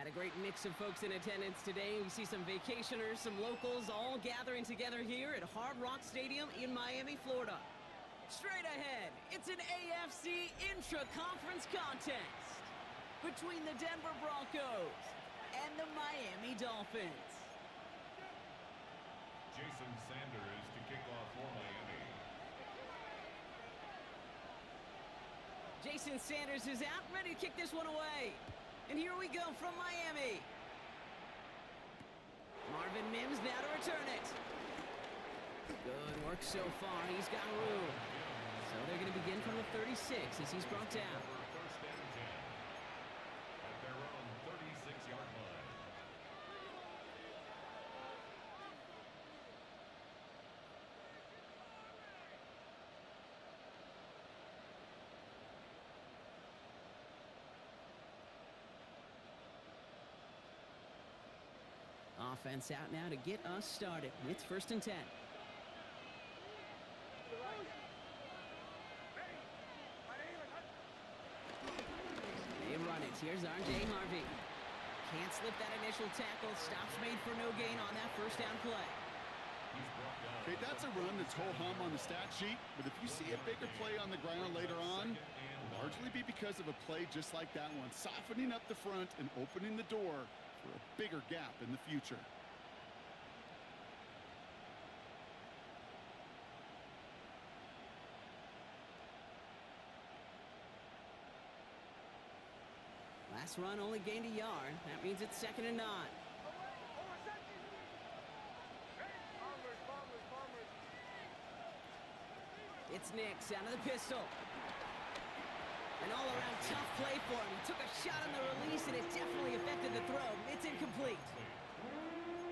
Got a great mix of folks in attendance today. We see some vacationers, some locals, all gathering together here at Hard Rock Stadium in Miami, Florida. Straight ahead, it's an AFC intra-conference contest between the Denver Broncos and the Miami Dolphins. Jason Sanders to kick off for Miami. Jason Sanders is out, ready to kick this one away. And here we go from Miami. Marvin Mims now to return it. Good work so far. He's got room. So they're going to begin from the 36 as he's brought down. First and 10 at their own 36-yard line. Offense out now to get us started. It's 1st and 10. They run it. Here's RJ Harvey. Can't slip that initial tackle. Stops made for no gain on that first down play. Okay, that's a run that's ho-hum on the stat sheet, but if you see a bigger play on the ground later on, it'll largely be because of a play just like that one, softening up the front and opening the door for a bigger gap in the future. Last run only gained a yard. That means it's 2nd and 9. It's Nix out of the pistol. An all-around tough play for him. He took a shot on the release, and it definitely affected the throw. It's incomplete.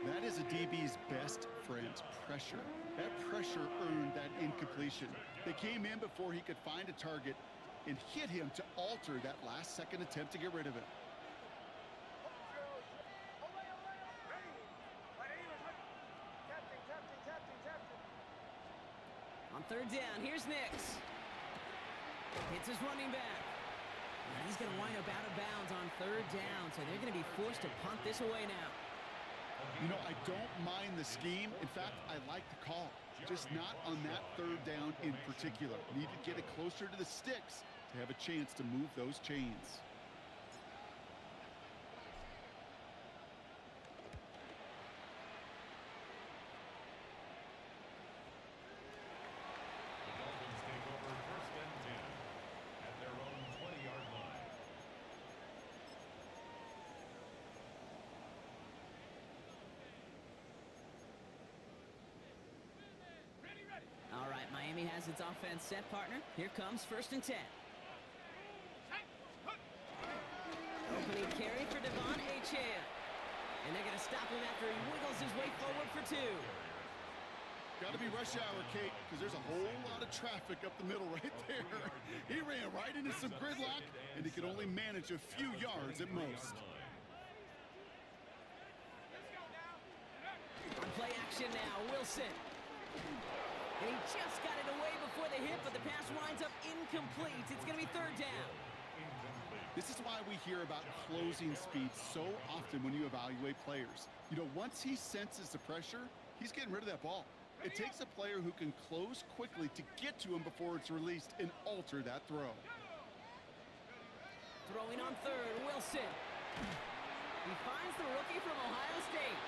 That is a DB's best friend, pressure. That pressure earned that incompletion. They came in before he could find a target and hit him to alter that last-second attempt to get rid of it. On 3rd down, here's Nix. Hits his running back. And he's going to wind up out of bounds on 3rd down, so they're going to be forced to punt this away now. You know, I don't mind the scheme. In fact, I like the call. Just not on that 3rd down in particular. Need to get it closer to the sticks to have a chance to move those chains. All right, Miami has its offense set, partner. Here comes 1st and 10. Opening carry for Devon Achane. And they're going to stop him after he wiggles his way forward for 2. Got to be rush hour, Kate, because there's a whole lot of traffic up the middle right there. He ran right into some gridlock, and he could only manage a few yards at most. On play action now, Wilson. And he just got it away before the hit, but the pass winds up incomplete. It's going to be 3rd down. This is why we hear about closing speed so often when you evaluate players. You know, once he senses the pressure, he's getting rid of that ball. It takes a player who can close quickly to get to him before it's released and alter that throw. Throwing on 3rd, Wilson. He finds the rookie from Ohio State.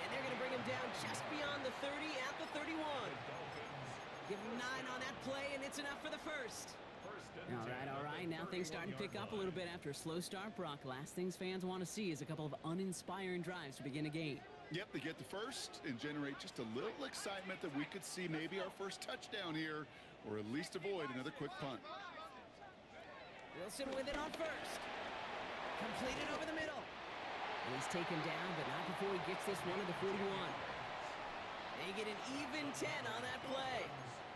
And they're going to bring him down just beyond the 30 at the 31. Give him 9 on that play, and it's enough for the 1st. All right. Now things starting to pick up a little bit after a slow start, Brock. Last things fans want to see is a couple of uninspiring drives to begin a game. Yep, they get the first and generate just a little excitement that we could see maybe our first touchdown here, or at least avoid another quick punt. Wilson with it on 1st. Completed over the middle. And he's taken down, but not before he gets this one to the 41. They get an even 10 on that play.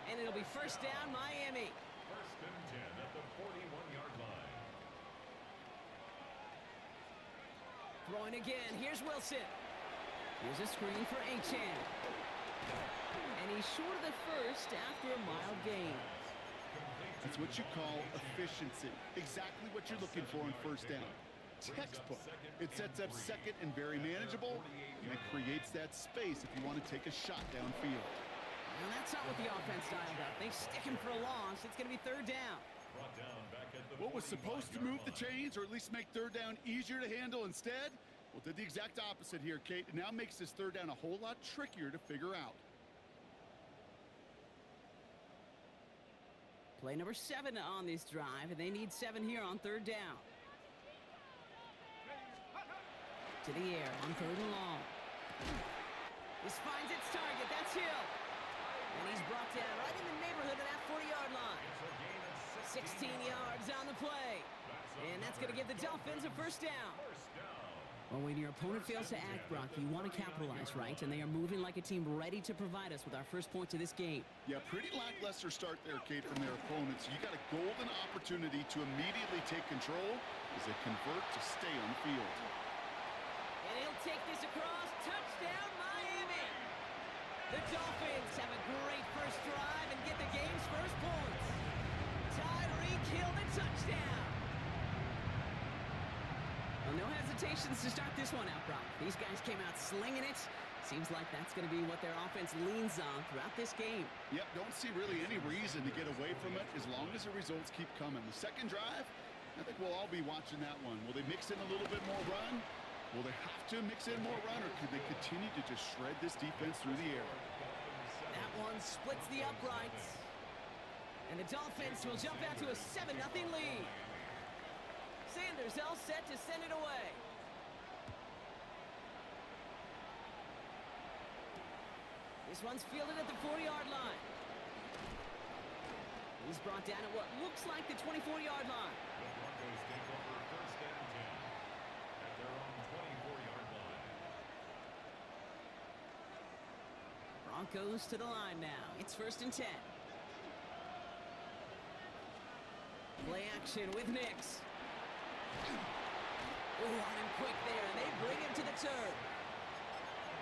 And it'll be 1st down, Miami. 1st and 10 at the 41-yard line. Throwing again. Here's Wilson. Here's a screen for Achane. And he's short of the 1st after a mild gain. That's what you call efficiency. Exactly what you're looking for in 1st down. textbook. It sets up second and very manageable, and it creates that space if you want to take a shot downfield. Well, that's not what the offense dialed up. They stick him for a loss. It's going to be third down. Brought down back at the What was supposed to move the chains, or at least make third down easier to handle instead, well, did the exact opposite here, Kate. It now makes this third down a whole lot trickier to figure out. Play number 7 on this drive, and they need 7 here on third down. To the air on third and long. This finds its target. That's Hill. And he's brought down right in the neighborhood of that 40-yard line. 16 yards on the play. And that's going to give the Dolphins a first down. Well, when your opponent fails to act, Brock, you want to capitalize, right? And they are moving like a team ready to provide us with our first points of this game. Yeah, pretty lackluster start there, Kate, from their opponents. You got a golden opportunity to immediately take control as they convert to stay on the field. And he'll take this across. Touchdown, Miami! The Dolphins have a great first drive and get the game's first points. Tyreek Hill, the touchdown. Well, no hesitations to start this one out, Brock. These guys came out slinging it. Seems like that's going to be what their offense leans on throughout this game. Yep, don't see really any reason to get away from it as long as the results keep coming. The second drive, I think we'll all be watching that one. Will they mix in a little bit more run? Will they have to mix in more run, or could they continue to just shred this defense through the air? That one splits the uprights. And the Dolphins will jump out to a 7-0 lead. Sanders all set to send it away. This one's fielded at the 40-yard line. He's brought down at what looks like the 24-yard line. The Broncos take over first and 10 at their own 24-yard line. Broncos to the line now. It's first and 10. Play action with Nix. Oh, on him quick there, and they bring him to the turf.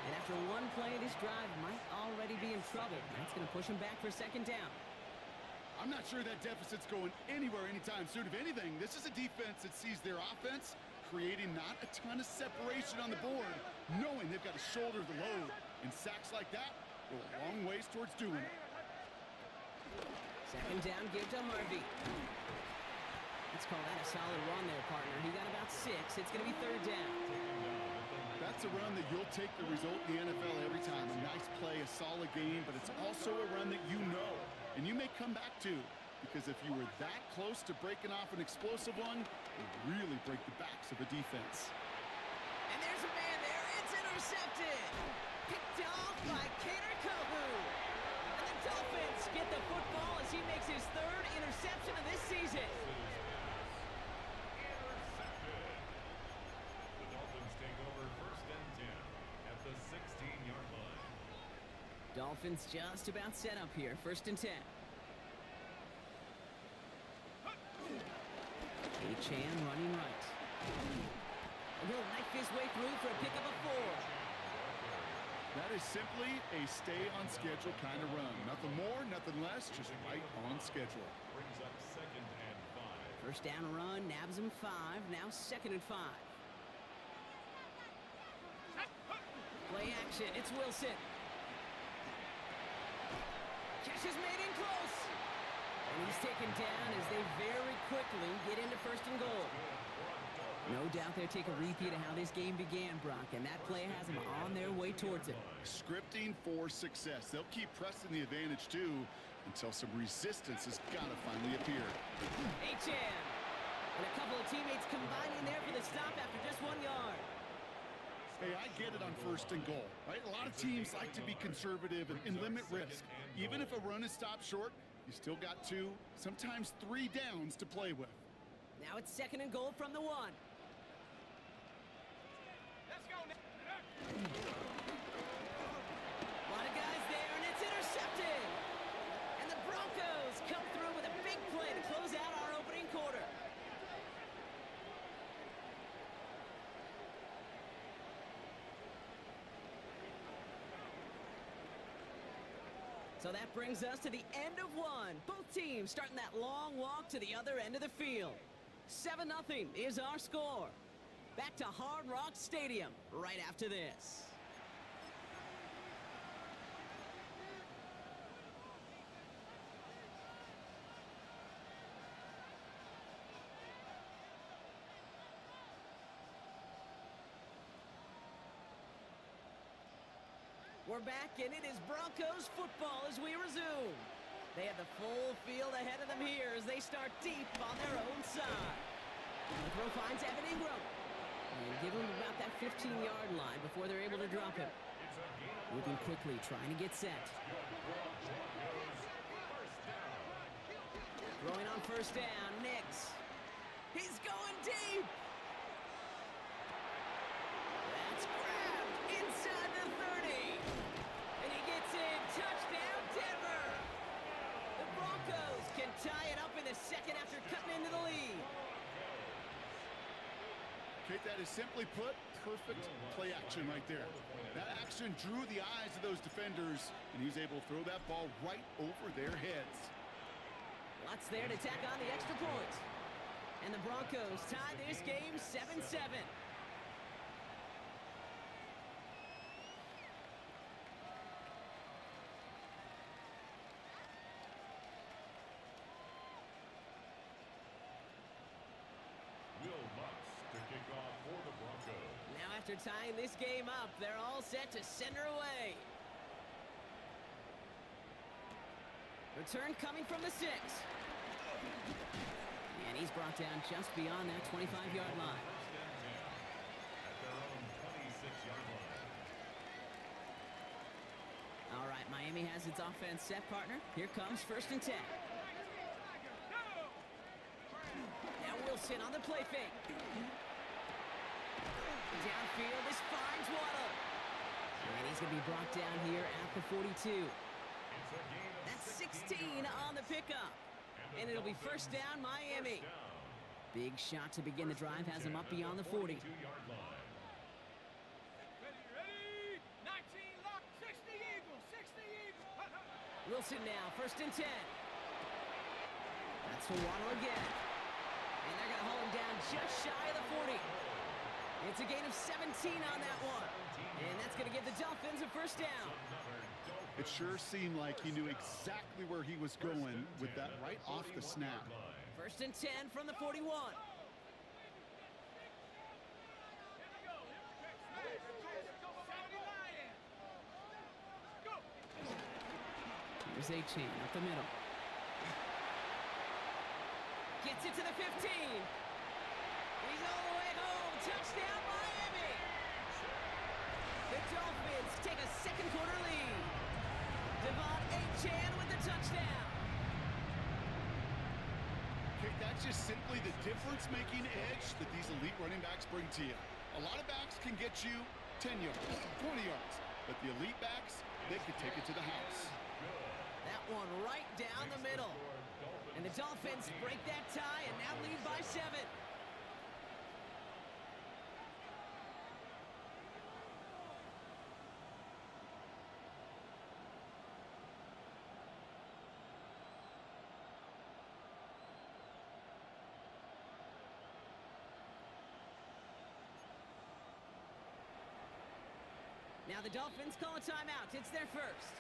And after one play, this drive might already be in trouble. That's going to push him back for second down. I'm not sure that deficit's going anywhere anytime soon. If anything, this is a defense that sees their offense creating not a ton of separation on the board, knowing they've got to shoulder the load. And sacks like that go a long ways towards doing it. Second down, give to Rmb. Let's call that a solid run there, partner. He got about 6. It's going to be third down. That's a run that you'll take the result in the NFL every time. A nice play, a solid game, but it's also a run that you know, and you may come back to, because if you were that close to breaking off an explosive one, you really break the backs of a defense. And there's a man there. It's intercepted. Picked off by Kader Kohu. And the Dolphins get the football as he makes his 3rd interception of this season. Dolphins just about set up here. First and 10. Chan running right. And he'll knife his way through for a pickup of 4. That is simply a stay-on-schedule kind of run. Nothing more, nothing less, just right on schedule. Brings up second and 5. First down run, nabs him 5. Now second and 5. Play action. It's Wilson. Catch is made in close. And he's taken down as they very quickly get into first and goal. No doubt they'll take a repeat of how this game began, Brock, and that play has them on their way towards it. Scripting for success. They'll keep pressing the advantage, too, until some resistance has got to finally appear. Chan. And a couple of teammates combining there for the stop after just 1 yard. Hey, I get it on first and goal, right? A lot of teams like to be conservative and limit risk. Even if a run is stopped short, you still got 2, sometimes 3 downs to play with. Now it's second and goal from the 1. Let's go. A lot of guys there, and it's intercepted. And the Broncos come through with a big play to close out our opening quarter. So that brings us to the end of 1. Both teams starting that long walk to the other end of the field. 7-0 is our score. Back to Hard Rock Stadium right after this. We're back, and it is Broncos football as we resume. They have the full field ahead of them here as they start deep on their own side. The throw finds Evan Ingram. And give him about that 15-yard line before they're able to drop him. Moving quickly, trying to get set. Throwing on first down, Nix. He's going deep. That's grabbed inside the 30. And he gets in. Touchdown, Denver. The Broncos can tie it up in the second after cutting into the lead. Okay, that is simply put, perfect play action right there. That action drew the eyes of those defenders, and he was able to throw that ball right over their heads. Lots there to tack on the extra point. And the Broncos tie this game 7-7. Now after tying this game up, they're all set to send her away. Return coming from the 6. And he's brought down just beyond that 25-yard line. All right, Miami has its offense set, partner. Here comes 1st and 10. Now Wilson on the play fake. Downfield, this finds Waddle. And he's going to be brought down here at the 42. That's 16 on the pickup. And it'll be first down, Miami. Big shot to begin the drive has him up beyond the 40. Wilson now, 1st and 10. That's for Waddle again. And they're going to haul him down just shy of the 40. It's a gain of 17 on that one. And that's going to give the Dolphins a first down. It sure seemed like he knew exactly where he was going with that right off the snap. 1st and 10 from the 41. Here's A-Chain up the middle. Gets it to the 15. He's all the way home. Touchdown, Miami. The Dolphins take a second quarter lead. Devon A-Chan with the touchdown. Okay, that's just simply the difference-making edge that these elite running backs bring to you. A lot of backs can get you 10 yards, 20 yards, but the elite backs, they can take it to the house. That one right down the middle. And the Dolphins break that tie and now lead by 7. Now the Dolphins call a timeout. It's their first.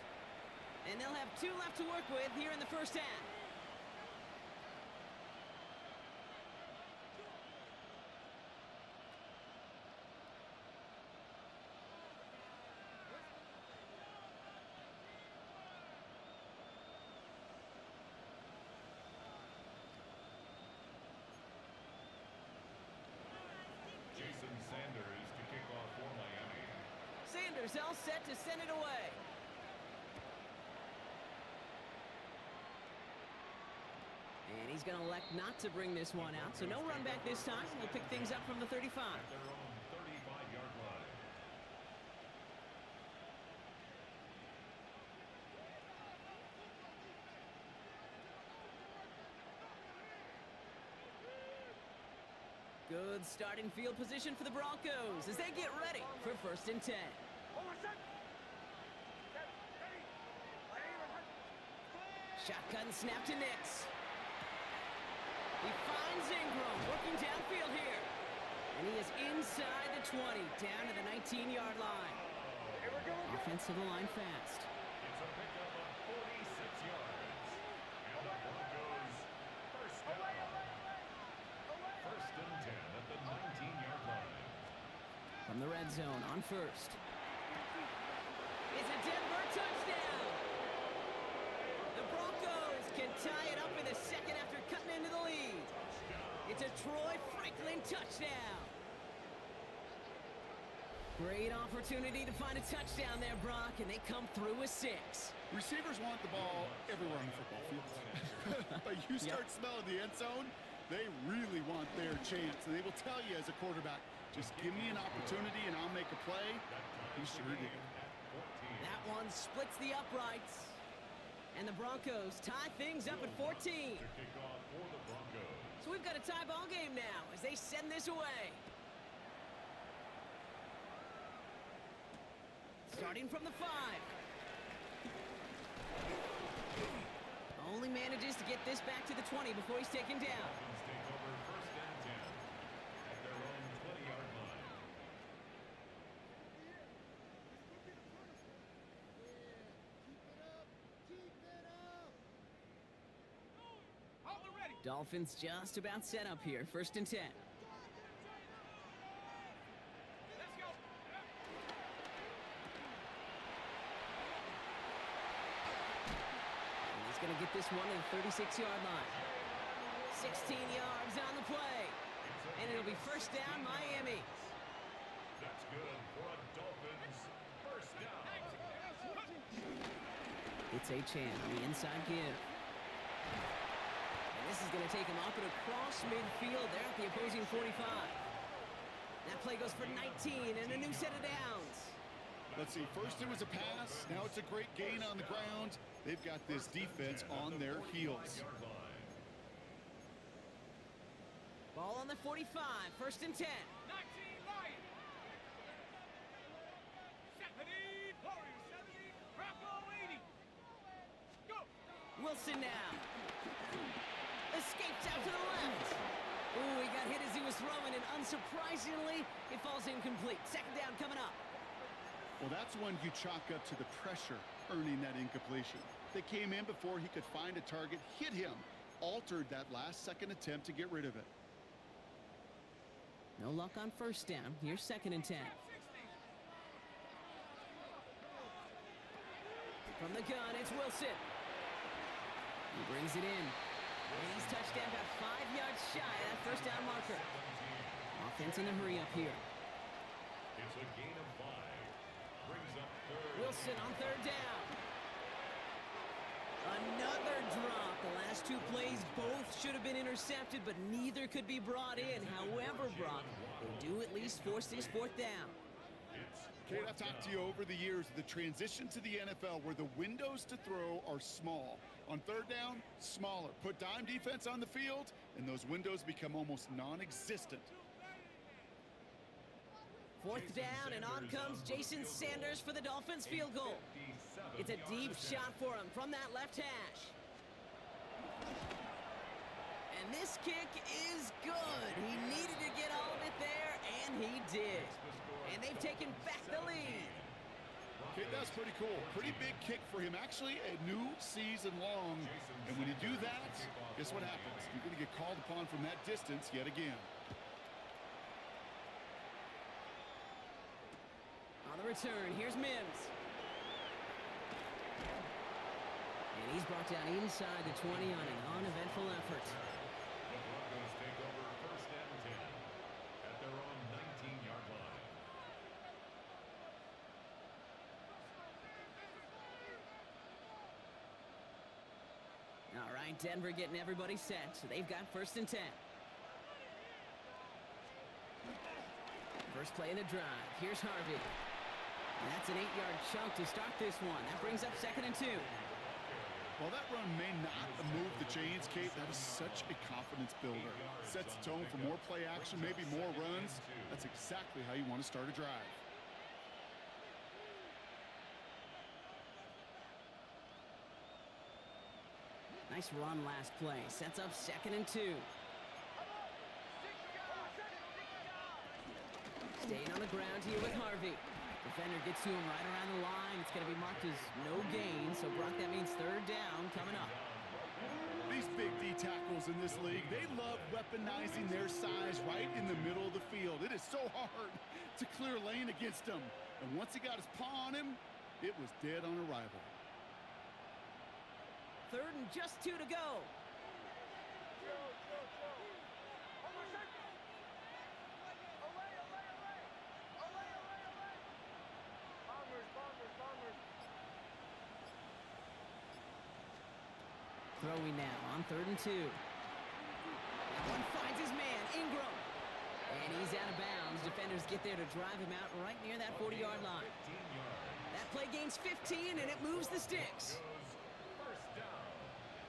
And they'll have 2 left to work with here in the first half. Jason Sanders to kick off for Miami. Sanders all set to send it away. And he's going to elect not to bring this one out, so no run back this time. We'll pick things up from the 35. At their own 35-yard line. Good starting field position for the Broncos as they get ready for 1st and 10. Shotgun snap to Nix. He finds Ingram working downfield here. And he is inside the 20, down to the 19-yard line. Offensive line fast. It's a pickup of 46 yards. And the Broncos first down. First and 10 at the 19-yard line. From the red zone on first. It's a Denver touchdown. The Broncos can tie it up in the second after cutting into the lead. It's a Troy Franklin touchdown. Great opportunity to find a touchdown there, Brock, and they come through with 6. Receivers want the ball everywhere on the football field. But you start smelling the end zone, they really want their chance. And they will tell you as a quarterback, just give me an opportunity and I'll make a play. He sure did. That one splits the uprights. And the Broncos tie things up at 14. To kick off for the Broncos. So we've got a tie ball game now as they send this away. Starting from the 5. Only manages to get this back to the 20 before he's taken down. Dolphins take over first and 10 at their own 20-yard line. Dolphins just about set up here. First and 10. And he's going to get this one to the 36-yard line. 16 yards on the play. And it'll be first down, Miami. That's good for a Dolphins first down. It's Achane on the inside give. And this is going to take him up and across midfield there at the opposing 45. That play goes for 19 and a new set of downs. Let's see, first it was a pass, now it's a great gain on the ground. They've got this defense on their heels. Ball on the 45, first and 10. Wilson now. Escapes out to the left. Ooh, he got hit as he was throwing, and unsurprisingly, it falls incomplete. Second down coming up. Well, that's when you chalk up to the pressure earning that incompletion. They came in before he could find a target, hit him, altered that last-second attempt to get rid of it. No luck on first down. Here's second and 10. From the gun, it's Wilson. He brings it in. And he's touchdown about 5 yards shy of that first down marker. Offense in a hurry up here. It's a gain of 5. Brings up third. Wilson on third down. Another drop. The last 2 plays both should have been intercepted, but neither could be brought in. However, Brock, they do at least force this fourth down. Kate, I've talked to you over the years, the transition to the NFL where the windows to throw are small. On third down, smaller. Put dime defense on the field, and those windows become almost non-existent. Fourth down, and on comes Jason Sanders for the Dolphins field goal. It's a deep shot for him from that left hash. And this kick is good. He needed to get all of it there, and he did. And they've taken back the lead. Okay, that's pretty cool. Pretty big kick for him. Actually, a new season long. And when you do that, guess what happens? You're going to get called upon from that distance yet again. On the return, here's Mims. And he's brought down inside the 20 on an uneventful effort. The Broncos take over first and 10 at their own 19-yard line. All right, Denver getting everybody set, so they've got first and 10. First play of the drive. Here's Harvey. And that's an 8-yard chunk to start this one. That brings up second and 2. While that run may not move the chains, Kate, that is such a confidence builder. Sets the tone for more play action, maybe more runs. That's exactly how you want to start a drive. Nice run last play. Sets up second and 2. Staying on the ground here with Harvey. Defender gets to him right around the line. It's going to be marked as no gain. So, Brock, that means third down coming up. These big D tackles in this league, they love weaponizing their size right in the middle of the field. It is so hard to clear lane against him. And once he got his paw on him, it was dead on arrival. Third and just 2 to go. Throwing now on 3rd and 2. That one finds his man, Ingram. And he's out of bounds. Defenders get there to drive him out right near that 40-yard line. That play gains 15, and it moves the sticks.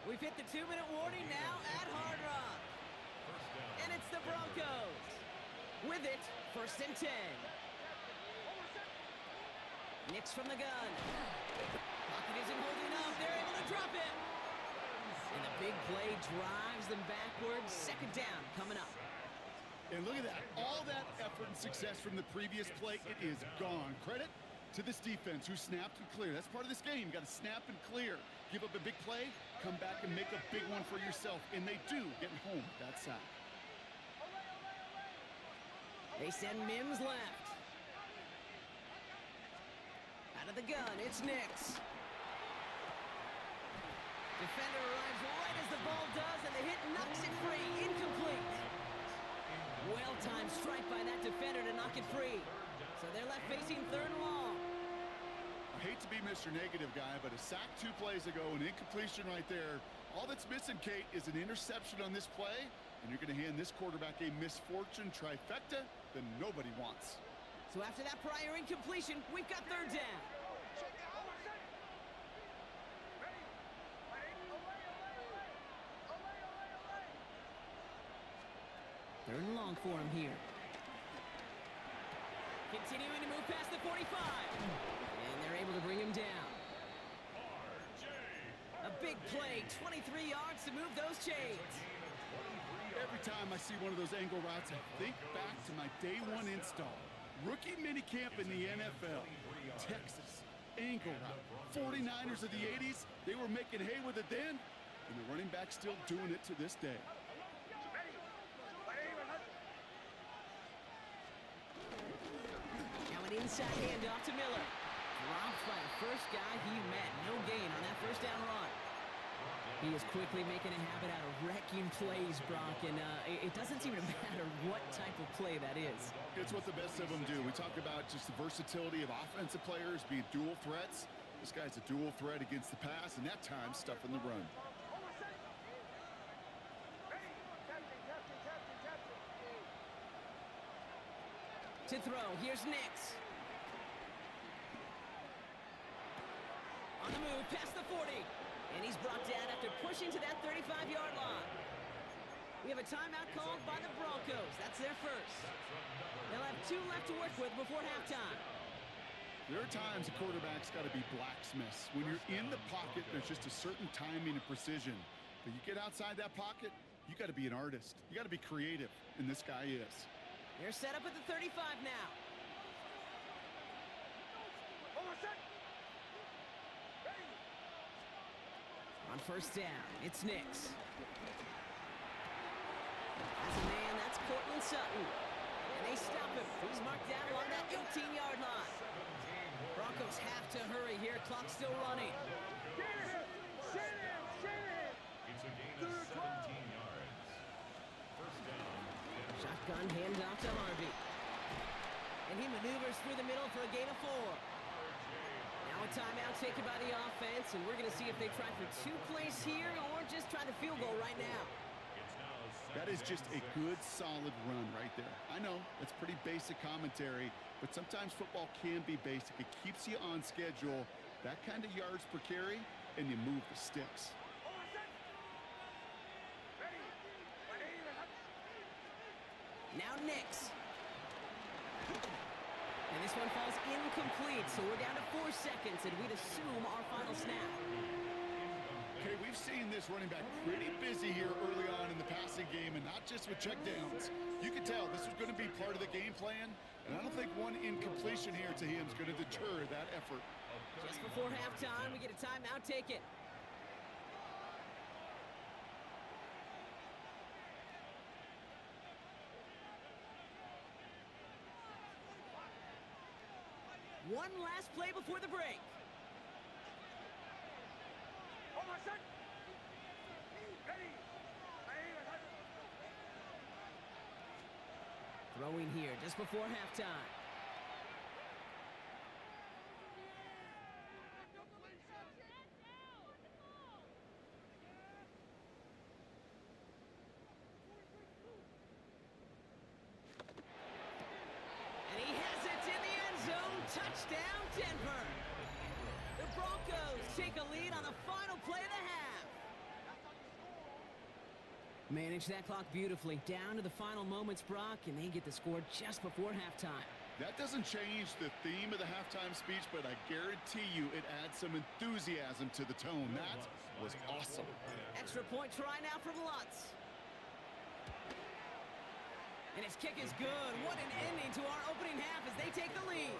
We've hit the 2-minute warning now at Hard Rock. And it's the Broncos. With it, 1st and 10. Nix from the gun. Pocket isn't holding up. They're able to drop it. And the big play drives them backwards. 2nd down coming up. And look at that. All that effort and success from the previous play, it is gone. Credit to this defense who snapped and cleared. That's part of this game. You got to snap and clear. Give up a big play, come back and make a big one for yourself. And they do, getting home with that sack. They send Mims left. Out of the gun, it's Nix. Defender arrives right as the ball does, and the hit knocks it free. Incomplete. Well-timed strike by that defender to knock it free. So they're left facing 3rd and long. I hate to be Mr. Negative guy, but a sack 2 plays ago, an incompletion right there. All that's missing, Kate, is an interception on this play, and you're going to hand this quarterback a misfortune trifecta that nobody wants. So after that prior incompletion, we've got 3rd down. Third and long for him here. Continuing to move past the 45. And they're able to bring him down. A big play, 23 yards to move those chains. Every time I see one of those angle routes, I think back to my day 1 install. Rookie minicamp in the NFL. Texas, angle route. 49ers of the 80s, they were making hay with it then, and the running back's still doing it to this day. Inside handoff to Miller. Dropped by the first guy he met. No gain on that 1st down run. He is quickly making a habit out of wrecking plays, Brock, and it doesn't seem to matter what type of play that is. It's what the best of them do. We talk about just the versatility of offensive players being dual threats. This guy's a dual threat against the pass, and that time stuffing the run. To throw, here's Nix. On the move, past the 40. And he's brought down after pushing to that 35-yard line. We have a timeout called by the Broncos. That's their first. They'll have 2 left to work with before halftime. There are times a quarterback's got to be blacksmiths. When you're in the pocket, there's just a certain timing and precision. But you get outside that pocket, you got to be an artist. You got to be creative, and this guy is. They're set up at the 35 now. On 1st down, it's Nix. As a man, that's Cortland Sutton. And they stop him. He's marked down along that 18-yard line. Broncos have to hurry here. Clock's still running. It's a gain of 17 yards. 1st down. Shotgun handoff to Harvey. And he maneuvers through the middle for a gain of 4. Now a timeout taken by the offense, and we're going to see if they try for 2 plays here or just try the field goal right now. That is just a good, solid run right there. I know, that's pretty basic commentary, but sometimes football can be basic. It keeps you on schedule, that kind of yards per carry, and you move the sticks. Now Nix. And this one falls incomplete, so we're down to 4 seconds, and we'd assume our final snap. Okay, we've seen this running back pretty busy here early on in the passing game, and not just with checkdowns. You could tell this was going to be part of the game plan, and I don't think one incompletion here to him is going to deter that effort. Just before halftime, we get a timeout taken. One last play before the break. Throwing here just before halftime. And he has it in the end zone. Touchdown, Denver. The Broncos take a lead on the final play of the half. Manage that clock beautifully. Down to the final moments, Brock, and they get the score just before halftime. That doesn't change the theme of the halftime speech, but I guarantee you it adds some enthusiasm to the tone. That was awesome. Extra point try now from Lutz. And his kick is good. What an ending to our opening half as they take the lead.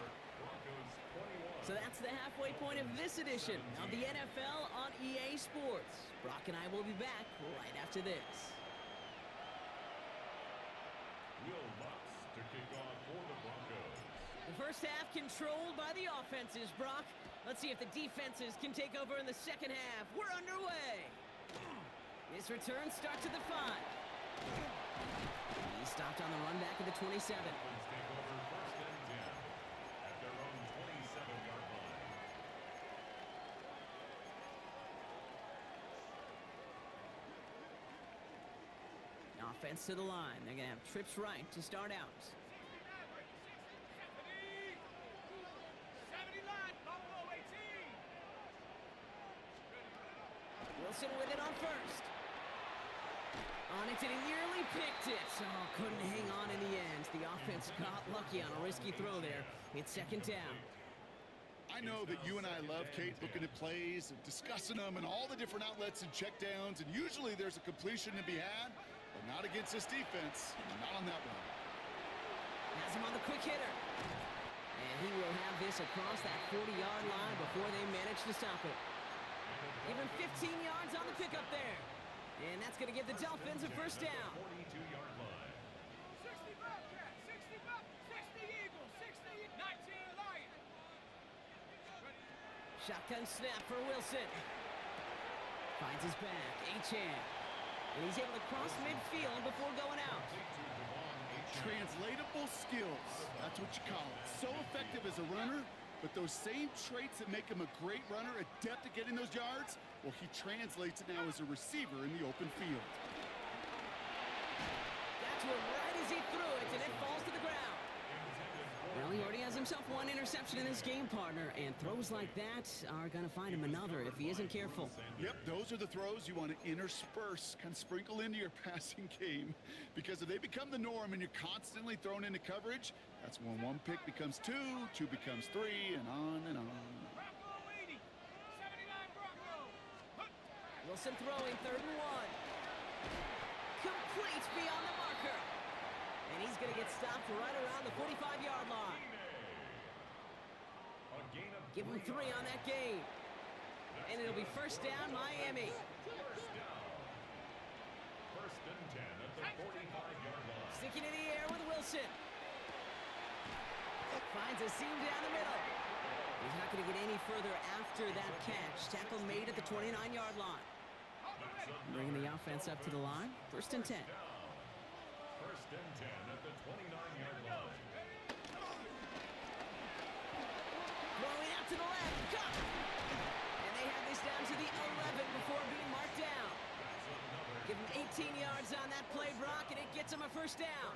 So that's the halfway point of this edition of the NFL on EA Sports. Brock and I will be back right after this. Will Lutz to kick off for the Broncos. The first half controlled by the offenses, Brock. Let's see if the defenses can take over in the second half. We're underway. This return starts at the 5. He stopped on the run back at the 27. Take over first and 10 at their own 27-yard line. Offense to the line. They're going to have trips right to start out. Wilson with it on first. On it, and he nearly picked it. Oh, couldn't hang on in the end. The offense got lucky on a risky throw there. It's second down. I know that you and I love, Kate, looking at plays and discussing them and all the different outlets and checkdowns, and usually there's a completion to be had, but not against this defense. Not on that one. Has him on the quick hitter. And he will have this across that 40-yard line before they manage to stop it. Give him 15 yards on the pickup there. And that's going to give the Dolphins a first down. 42-yard line. 60 Bobcat, 60 Buck, 60 Eagle, 60 19 Lion. Shotgun snap for Wilson. Finds his back, Achane. And he's able to cross midfield before going out. Translatable skills. That's what you call it. So effective as a runner, but those same traits that make him a great runner, adept at getting those yards, well, he translates it now as a receiver in the open field. Got to him right as he threw it, and it falls to the ground. Well, he already has himself one interception in this game, partner, and throws like that are going to find him another if he isn't careful. Yep, those are the throws you want to intersperse, kind of sprinkle into your passing game, because if they become the norm and you're constantly thrown into coverage, that's when one pick becomes two becomes three, and on and on. Bronco 80, 79 Bronco. Wilson throwing, 3rd and 1. Complete beyond the marker. And he's going to get stopped right around the 45-yard line. A gain of Give him 3 on that game. And it'll be first down, Miami. first down. First and 10 at the 45-yard line. Sticking in the air with Wilson. Finds a seam down the middle. He's not going to get any further after that catch. Tackle made at the 29-yard line. Bringing the offense up to the line. First and 10. First and 10 at the 29-yard line. Throwing out to the left. Got it. And they have this down to the 11 before being marked down. Give him 18 yards on that play, Brock, and it gets him a first down.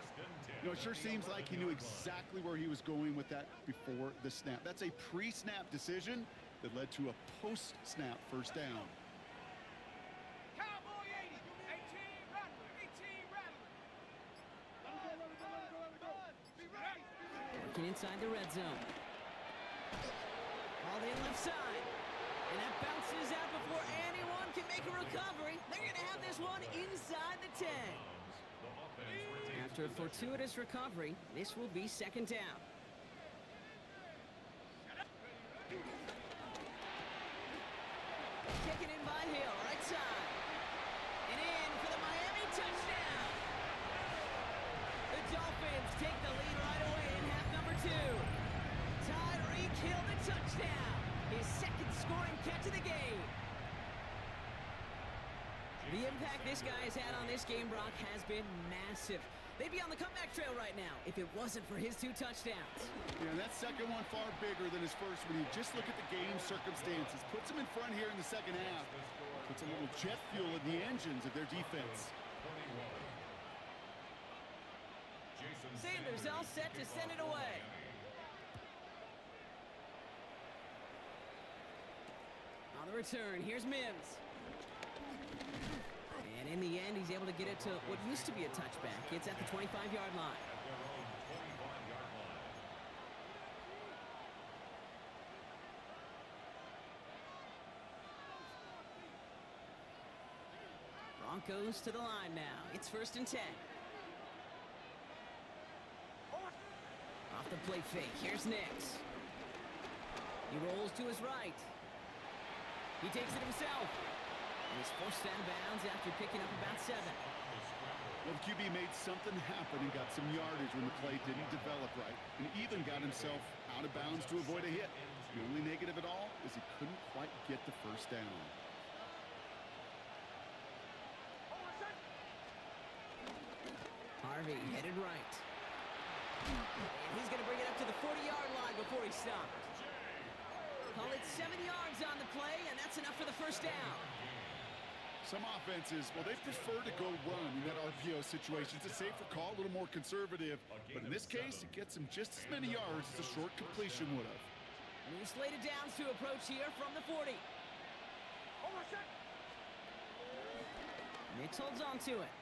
You know, it sure seems like he knew exactly where he was going with that before the snap. That's a pre-snap decision that led to a post-snap first down. Cowboy 80, 18 Rattler, 18 Rattler. Be ready. Working inside the red zone. Ball in left side. And that bounces out before anyone can make a recovery. They're going to have this one inside the 10. After a fortuitous recovery, this will be second down. Taken in by Hill, right side. And in for the Miami touchdown. The Dolphins take the lead right away in half number 2. Tyreek Hill the touchdown. His second scoring catch of the game. The impact this guy has had on this game, Brock, has been massive. They'd be on the comeback trail right now if it wasn't for his 2 touchdowns. Yeah, that second one far bigger than his first when you just look at the game circumstances. Puts him in front here in the second half. Puts a little jet fuel in the engines of their defense. Sanders all set to send it away. On the return, here's Mims. And in the end, he's able to get it to what used to be a touchback. It's at the 25-yard line. Broncos to the line now. It's 1st and 10. Off the play fake. Here's Nix. He rolls to his right. He takes it himself. And he's forced out of bounds after picking up about 7. Well, the QB made something happen and got some yardage when the play didn't develop right. And even got himself out of bounds to avoid a hit. The only negative at all is he couldn't quite get the first down. Harvey headed right. And he's going to bring it up to the 40-yard line before he stops. Call it 7 yards on the play, and that's enough for the first down. Some offenses, well, they prefer to go run in that RPO situation. It's a safer call, a little more conservative. But in this case, it gets him just as many yards as a short completion would have. New slated downs to approach here from the 40. Nix holds on to it.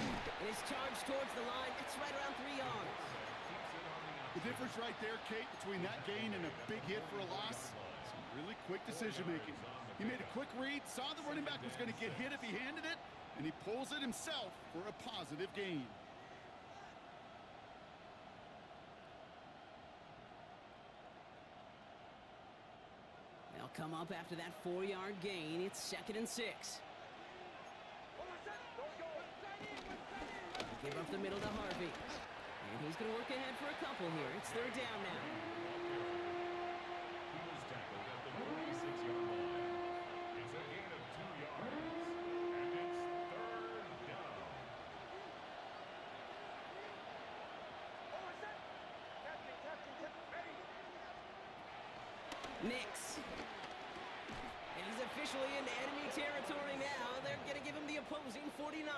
It is charged towards the line. It's right around 3 yards. The difference right there, Kate, between that gain and a big hit for a loss, some really quick decision-making. He made a quick read, saw the running back was going to get hit if he handed it, and he pulls it himself for a positive gain. They'll come up after that 4-yard gain. It's 2nd and 6. Give up the middle to Harvey. And he's going to work ahead for a couple here. It's 3rd down now. He was tackled at the 46-yard line. It's a gain of 2 yards. And it's 3rd down. Nix. And he's officially in enemy territory now. They're going to give him the opposing 49.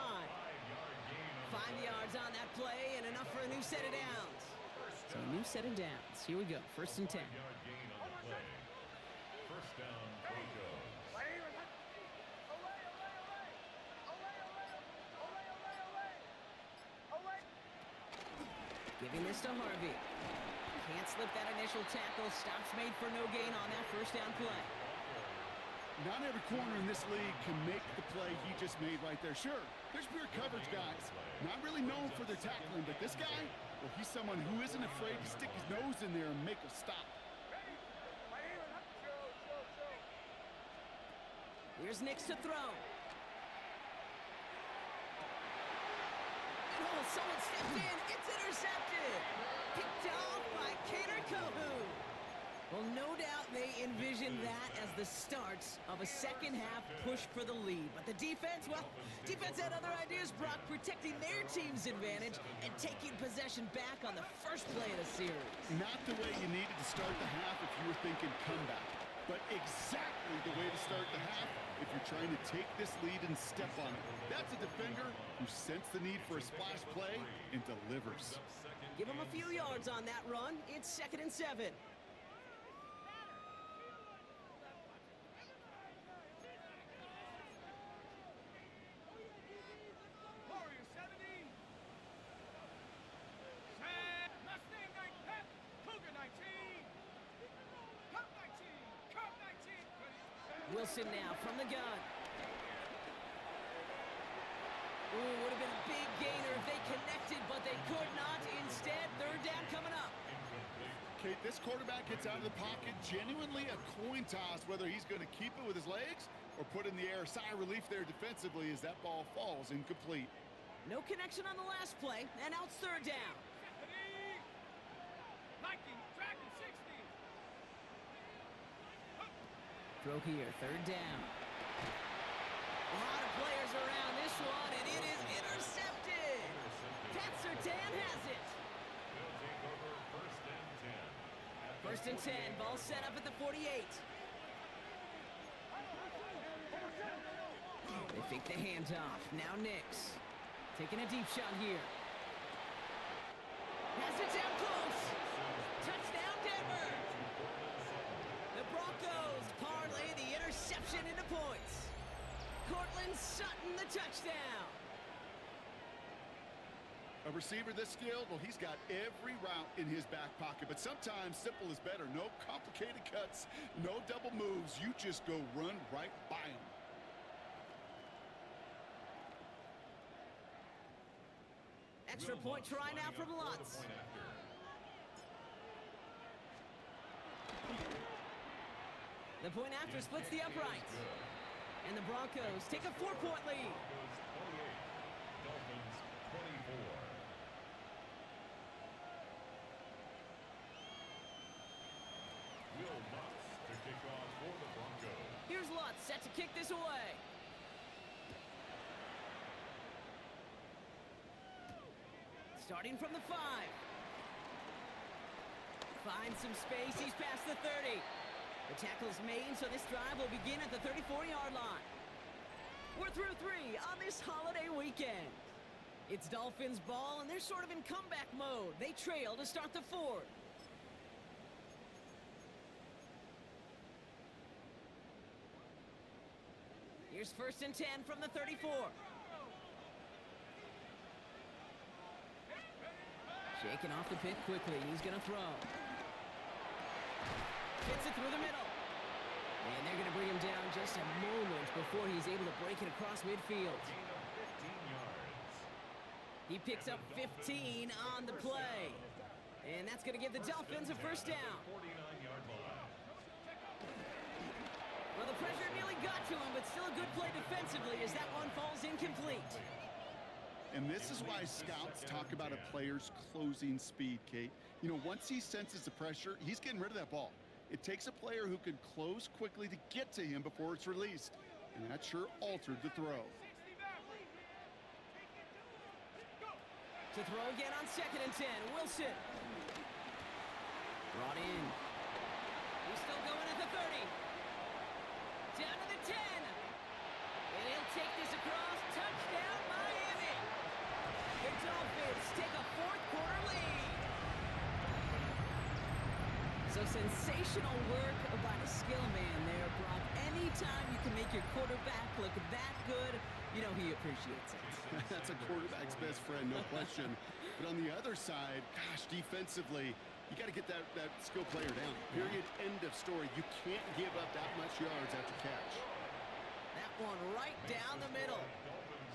5 yards on that play and enough for a new set of downs. So a new set of downs. Here we go. 1st and 10. 5-yard gain on the play. First down, Broncos. Giving this to Harvey. Can't slip that initial tackle. Stops made for no gain on that first down play. Not every corner in this league can make the play he just made right there. Sure, there's pure coverage guys. Not really known for their tackling, but this guy, well, he's someone who isn't afraid to stick his nose in there and make a stop. Here's Nix to throw. Oh, someone stepped in. It's intercepted. Picked off by Kader Kohu. Well, no doubt they envisioned that as the start of a second-half push for the lead. But the defense, well, defense had other ideas, Brock, protecting their team's advantage and taking possession back on the first play of the series. Not the way you needed to start the half if you were thinking comeback, but exactly the way to start the half if you're trying to take this lead and step on it. That's a defender who sensed the need for a splash play and delivers. Give him a few yards on that run. It's 2nd and 7. Mustang 9 Pep, Cougar 19, Cup 19, Cup 19. Wilson now from the gun. Ooh, would have been a big gainer if they connected, but they could not. Instead, third down coming up. Kate, this quarterback gets out of the pocket, genuinely a coin toss whether he's going to keep it with his legs or put in the air. Sigh of relief there defensively as that ball falls incomplete. No connection on the last play, and now it's third down. Liking, tracking 60. Throw here, third down. A lot of players around this one, and it is intercepted. Pat Surtain has it. They'll take over first and 10. First and 10, ball set up at the 48. They fake the handoff. Now Nix. Taking a deep shot here. Has it down close. Touchdown, Denver. The Broncos parlay the interception into points. Cortland Sutton, the touchdown. A receiver this skilled, well, he's got every route in his back pocket, but sometimes simple is better. No complicated cuts, no double moves. You just go run right by him. Extra point try now from Lutz. The point after splits the uprights. And the Broncos take a 4-point lead. Dolphins 24. Will Lutz to kick off for the Broncos. Here's Lutz set to kick this away. Starting from the 5. Finds some space. He's past the 30. The tackle's made, so this drive will begin at the 34-yard line. We're through 3 on this holiday weekend. It's Dolphins ball, and they're sort of in comeback mode. They trail to start the 4th. Here's first and 10 from the 34. Shaking off the pit quickly. He's going to throw. Hits it through the middle. And they're going to bring him down just a moment before he's able to break it across midfield. Gain of 15 yards. He picks up 15 on the play. And that's going to give the Dolphins a first down. 49-yard line. Well, the pressure nearly got to him, but still a good play defensively as that one falls incomplete. And this is why scouts talk about a player's closing speed, Kate. You know, once he senses the pressure, he's getting rid of that ball. It takes a player who can close quickly to get to him before it's released. And that sure altered the throw. To throw again on second and 10, Wilson. Brought in. He's still going at the 30. Down to the 10. And he'll take this across. Touchdown, Miami. The Dolphins take a 4th quarter lead. So sensational work by the skill man there, Brock. Anytime you can make your quarterback look that good, you know he appreciates it. That's a quarterback's best friend, no question. But on the other side, gosh, defensively, you got to get that skill player down. Period, end of story. You can't give up that much yards after catch. That one right down the middle.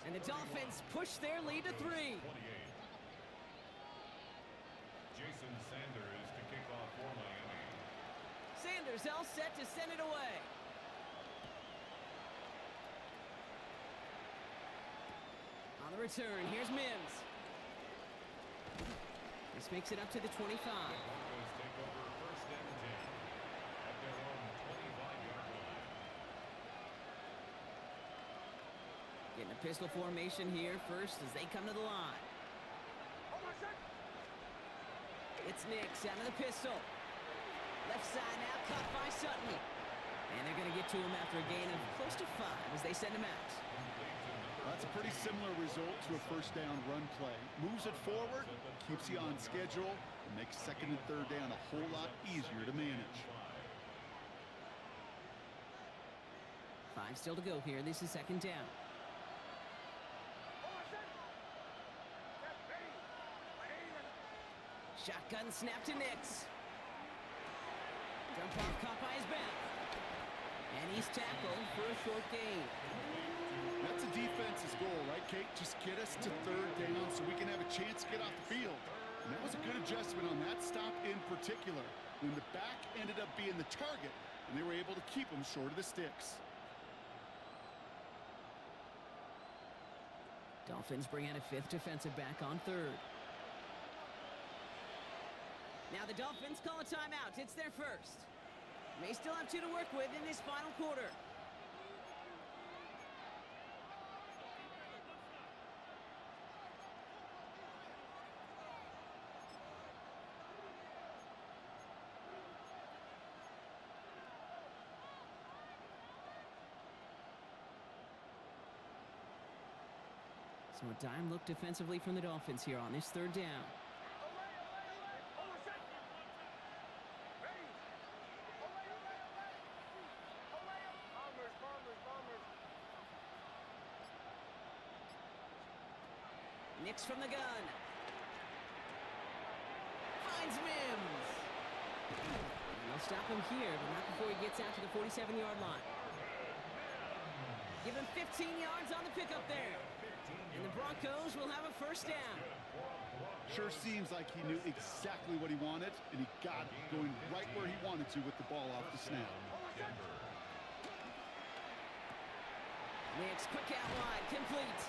And the Dolphins push their lead to 3. 28. Jason Sanders to kick off for Miami. Sanders all set to send it away. On the return, here's Mims. This makes it up to the 25. Broncos take over first and 10 at their own 25-yard line. Getting a pistol formation here first as they come to the line. It's Nix out of the pistol. Left side now cut by Sutton. And they're going to get to him after a gain of close to 5 as they send him out. That's a pretty similar result to a first down run play. Moves it forward, keeps you on schedule, and makes second and third down a whole lot easier to manage. 5 still to go here. This is second down. Shotgun snap to Nix. Dump off caught by his back. And he's tackled for a short gain. That's a defense's goal, right, Kate? Just get us to third down so we can have a chance to get off the field. And that was a good adjustment on that stop in particular, when the back ended up being the target, and they were able to keep him short of the sticks. Dolphins bring out a fifth defensive back on third. Now the Dolphins call a timeout. It's their first. May still have 2 to work with in this final quarter. So a dime look defensively from the Dolphins here on this third down. Nix from the gun. Finds Mims. And they'll stop him here, but not before he gets out to the 47-yard line. Give him 15 yards on the pickup there. And the Broncos will have a first down. Sure seems like he knew exactly what he wanted, and he got going right where he wanted to with the ball off the snap. Nix, quick out wide, complete.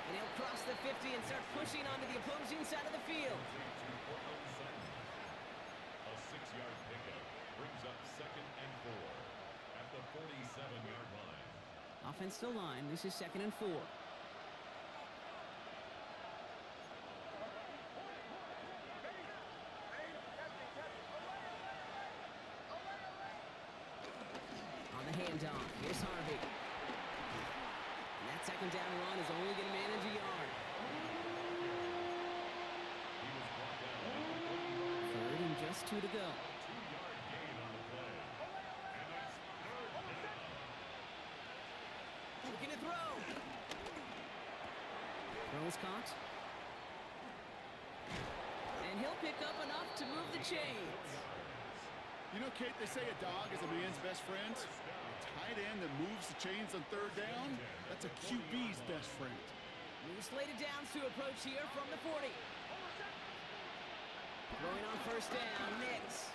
And he'll cross the 50 and start pushing onto the opposing side of the field. A 6-yard pickup brings up 2nd and 4 at the 47-yard line. Offense still line. This is 2nd and 4. On the handoff, here's Harvey. And that 2nd down run is only going to manage a yard. He was brought down. 3rd and just 2 to go. 2-yard gain on the play. And it's 3rd down. Looking to throw. Throw is caught. And he'll pick up enough to move the chains. You know, Kate, they say a dog is a man's best friend. A tight end that moves the chains on 3rd down, that's a QB's best friend. New slated downs to approach here from the 40. Throwing on 1st down, Nix.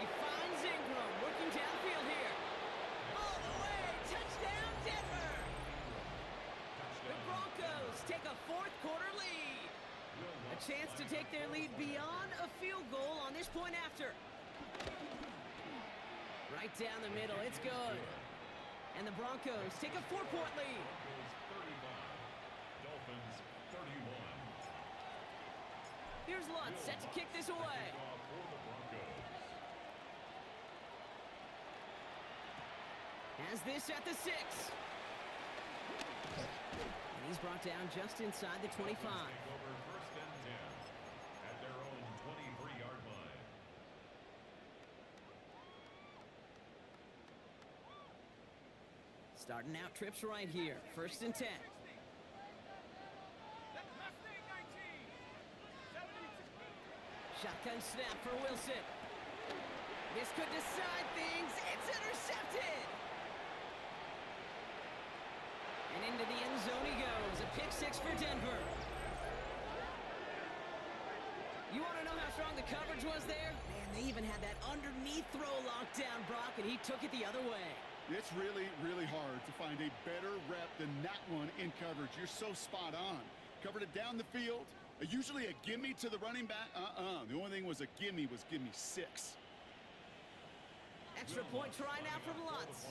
He finds Ingram, working downfield here. All the way, touchdown Denver! The Broncos take a 4th quarter lead. A chance to take their lead beyond a field goal on this point after. Right down the middle, it's good. And the Broncos take a 4-point lead. Broncos 35, Dolphins 31. Here's Lutz set to kick this away. Kickoff for the Broncos. Has this at the 6. And he's brought down just inside the 25. Take over 1st and 10 at their own 23-yard line. Starting out trips right here. 1st and 10. Shotgun snap for Wilson. This could decide things. It's intercepted. And into the end zone he goes. A pick 6 for Denver. You want to know how strong the coverage was there? Man, they even had that underneath throw locked down, Brock, and he took it the other way. It's really, really hard to find a better rep than that one in coverage. You're so spot on. Covered it down the field. Usually a gimme to the running back. The only thing was a gimme 6. Extra point try now from Lutz.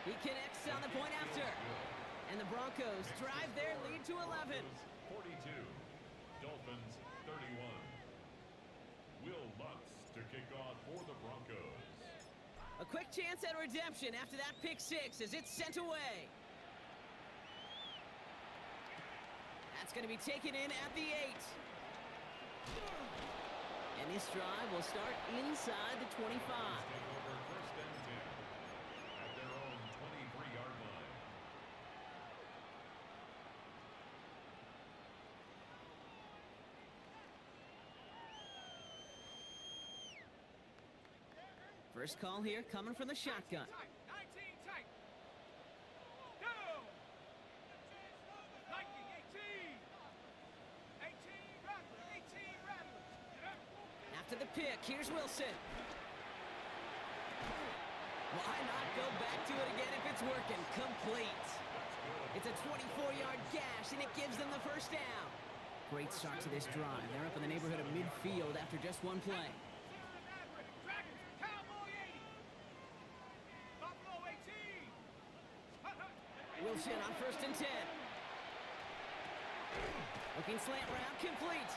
He connects on the point after. And the Broncos drive their lead to 11. 42, Dolphins 31. Will Lutz to kick off for the Broncos. A quick chance at redemption after that pick 6 as it's sent away. That's going to be taken in at the 8. And this drive will start inside the 25. Take over 1st and 10 at their own 23-yard line. First call here coming from the shotgun. 19 tight. Go. Lightning 18. 18 Rattlers. 18 Rattlers. Get up. After the pick, here's Wilson. Why not go back to it again if it's working? Complete. It's a 24-yard gash, and it gives them the first down. Great start to this drive. They're up in the neighborhood of midfield after just one play. Dragons. Cowboy 80. Buffalo 18. Wilson on 1st and 10. Looking slant route, complete.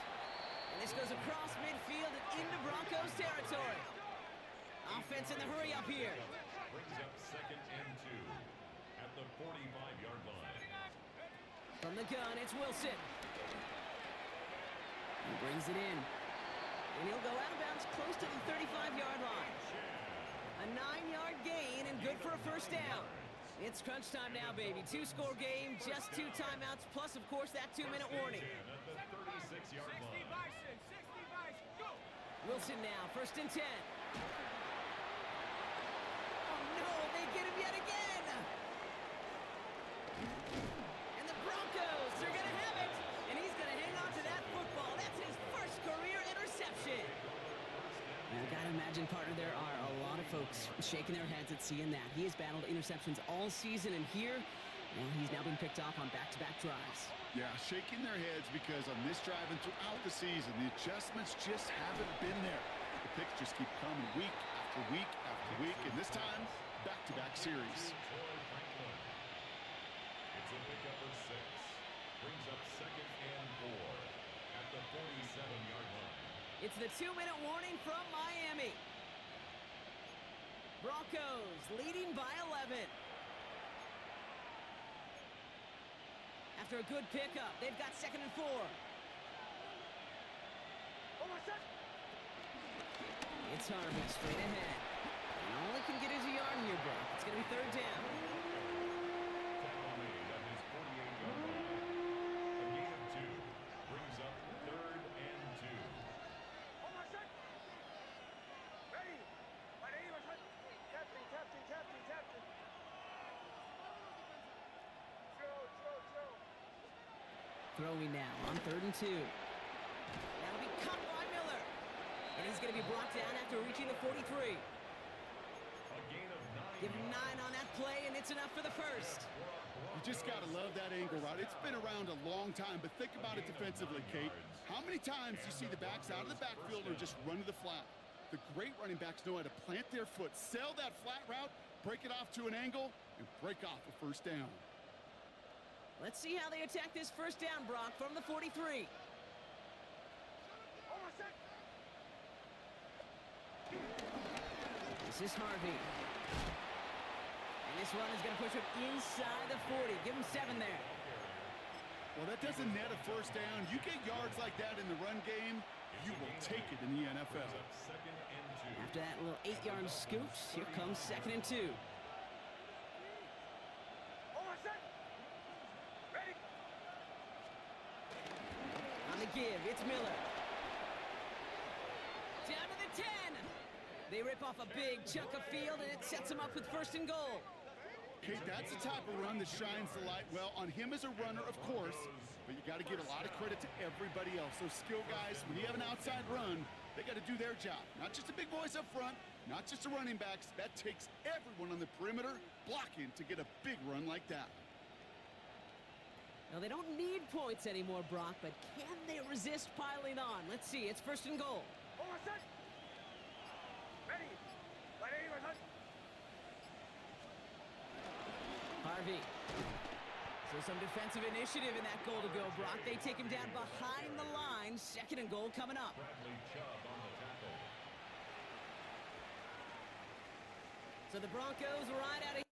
And this goes across midfield and into Broncos territory. Offense in the hurry up here. Brings up 2nd and 2 at the 45-yard line. From the gun, it's Wilson. He brings it in. And he'll go out of bounds close to the 35-yard line. A 9-yard gain and good for a first down. It's crunch time now, baby. 2-score game, just 2 timeouts, plus, of course, that 2-minute warning. At the 36-yard 60 line. Bison. 60 Bison. Go. Wilson now, 1st and 10. Oh, no, they get him yet again. And the Broncos are going to have it. And he's going to hang on to that football. That's his first career interception. Now, I got to imagine, partner, there are a lot of folks shaking their heads at seeing that. He has battled interceptions all season, and here, well, he's now been picked off on back-to-back drives. Yeah, shaking their heads because on this drive and throughout the season, the adjustments just haven't been there. The picks just keep coming week after week after week, and this time, back-to-back series. It's a pickup of 6. Brings up 2nd and 4 at the 47-yard line. It's the 2-minute warning from Miami. Broncos leading by 11. After a good pickup, they've got 2nd and 4. It's Harvey straight ahead. And all he can get is a yard here, Brock. It's going to be 3rd down. Tackle made at his 48-yard line. A gain of 2 brings up 3rd and 2. Ready. My name is Captain. Joe. Throwing now on 3rd and 2. That'll be caught by Miller. And he's going to be brought down after reaching the 43. A gain of 9. Give him 9 on that play, and it's enough for the first. You just got to love that angle route. It's been around a long time, but think about it defensively, Kate. How many times do you see the backs out of the backfield or just run to the flat? The great running backs know how to plant their foot, sell that flat route, break it off to an angle, and break off a first down. Let's see how they attack this first down, Brock, from the 43. This is Harvey. And this run is going to push him inside the 40. Give him 7 there. Well, that doesn't net a first down. You get yards like that in the run game, you will take it in the NFL. Brings up 2nd and 2. After that little 8-yard scoop, here comes 2nd and 2. Ready. On the give, it's Miller. Down to the 10. They rip off a big chunk of field, and it sets them up with 1st and goal. Kate, that's the type of run that shines the light. Well, on him as a runner, of course, but you got to give a lot of credit to everybody else. Those skill guys, when you have an outside run, they got to do their job. Not just the big boys up front, not just the running backs. That takes everyone on the perimeter blocking to get a big run like that. Now, they don't need points anymore, Brock, but can they resist piling on? Let's see. It's 1st and goal. Ready. My name is Harvey. So some defensive initiative in that goal to go, Brock. They take him down behind the line. 2nd and goal coming up. Bradley Chubb on the tackle. So the Broncos ride out of